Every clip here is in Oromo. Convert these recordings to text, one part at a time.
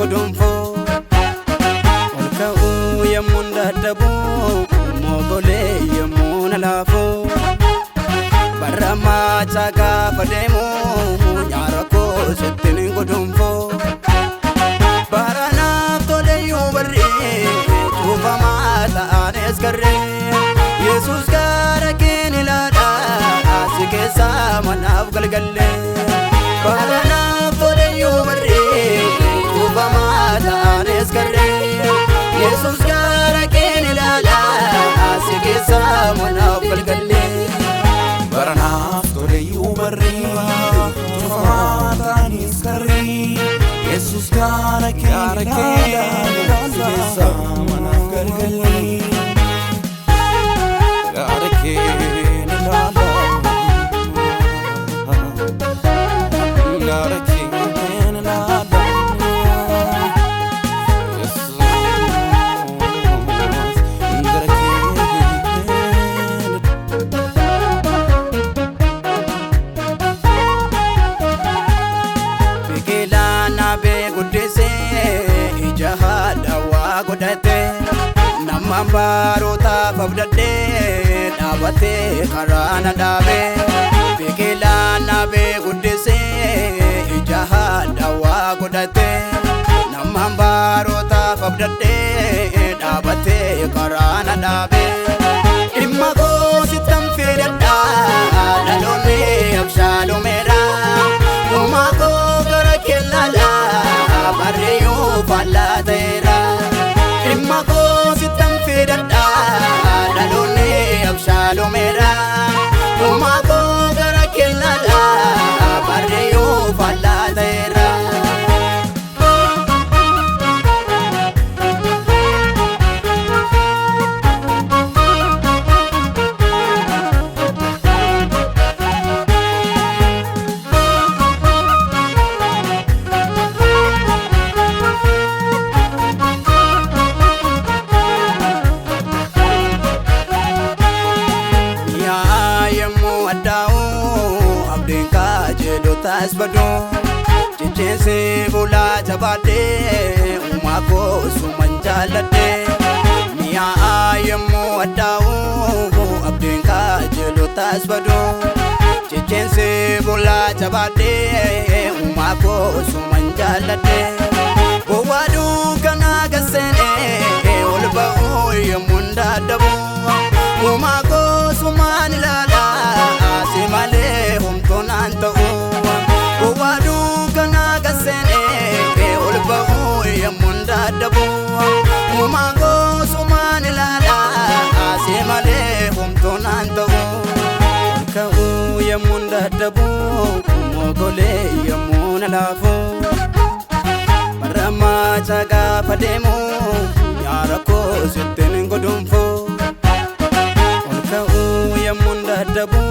godunfo olka'u yemmun dadhabu mogole yemmun alaafu barama chaga fademu nyaara ko sittin godunfo barana tole yubarre chufama ta'anes garre Yesus gara kenilada asikesa manaf galgalle barana tole yubarre chufama ta'anes garre Yesus gara kenilada asikesa manaf galgalle barana tole yubarre chufama ta'anes garre Yesus gara kenilada asikesa manaf galgalle Nambarota fabdade dabate karana dabe bikila nabe gudise ijaha dawa godate nambarota fabdade dabate karana dabe imma go sitam firada dalone abshalo mera uma go garakella barreyo falatera imma go dalone abshalo mera uma ko gara kelala barreyo faladera tasbado cicese bola jabade umako sumanjalade miya ayemo adao abdenka jelo tasbado cicese bola jabade umako sumanjalade bowadu kana gasene olba oyemunda dabo umako sumanilala simale humtonanto Wadu kana gasene olba yamunda dabu umago sumani lala asemale humtonando ka yamunda dabu mogole yamuna lafu marama chaga fademu yarako sittin godumfo ka yamunda dabu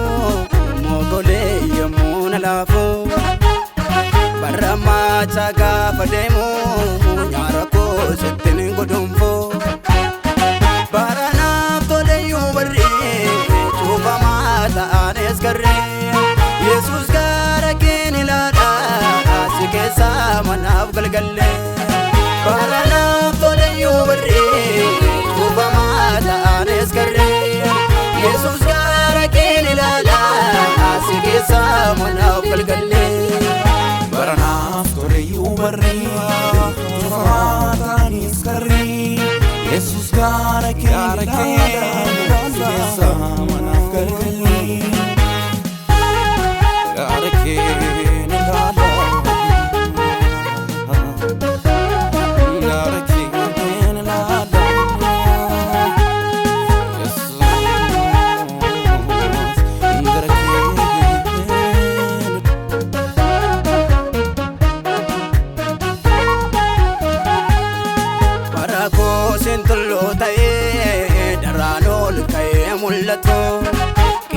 mogole yamuna lafu barama chaga fademu nyarako sittin godumfo barana tole yubarre chufama ta'anes garre Yesus gara kenilada asikesa manaf galgalle barana tole yubarre chufama ta'anes garre Yesus gara kenilada asikesa manaf galgalle Yubarri, Fatani's Kari, Jesus got a king, someone of Galilee, got a king, got a king, and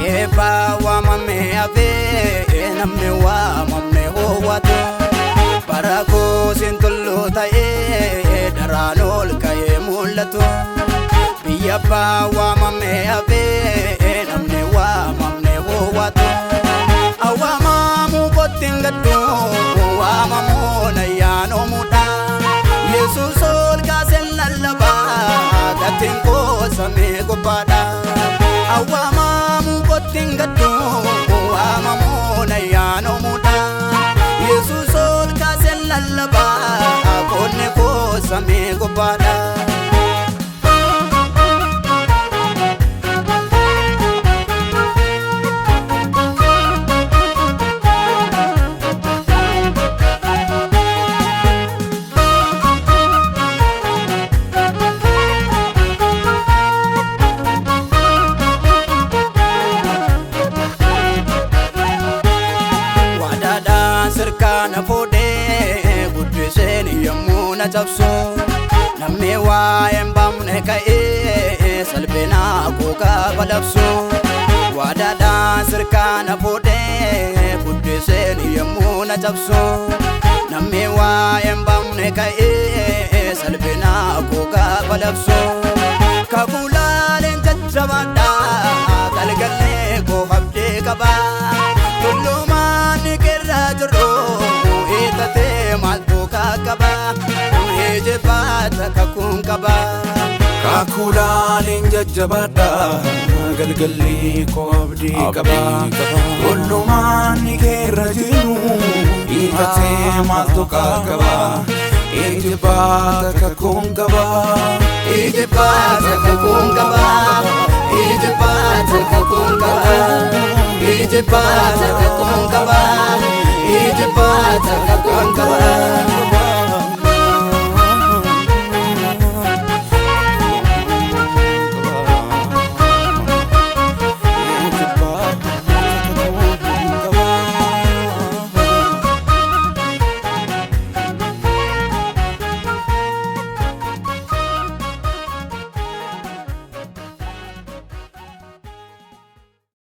kepa wa mame ave namne wa mame howato parako sintullo tae daranol kaye mullato biyapa wa mame ave namne wa mame howato awama mu botingado wa mamu na yano muda samii gubbaadha awwaamamu kottiin gaddu waamamu nayyaanoomudha Yesuus ol kaasee lallabaa koonni koo samii gubbaadha Sirkaana fuudhee guddiseen yommuu na cabsu namni waa'een baamne ka'ee salphina kuukaa balabsu waadaadhaan sirkaana fuudhee guddiseen yommuu na cabsu namni waa'een baamne ka'ee salphina kuukaa balabsu kakulaaleen jajjabaadhaa galgallee koo abdii qabaa Kakulaaleen jajjabaadha galgallee koo abdii qaba Tullumaan ni keerra jiru hiikatee maaltu qaba Eejibaata kakuun qaba Eejibaata kakuun qaba Eejibaata kakuun qaba Eejibaata kakuun qaba Eejibaata kakuun qaba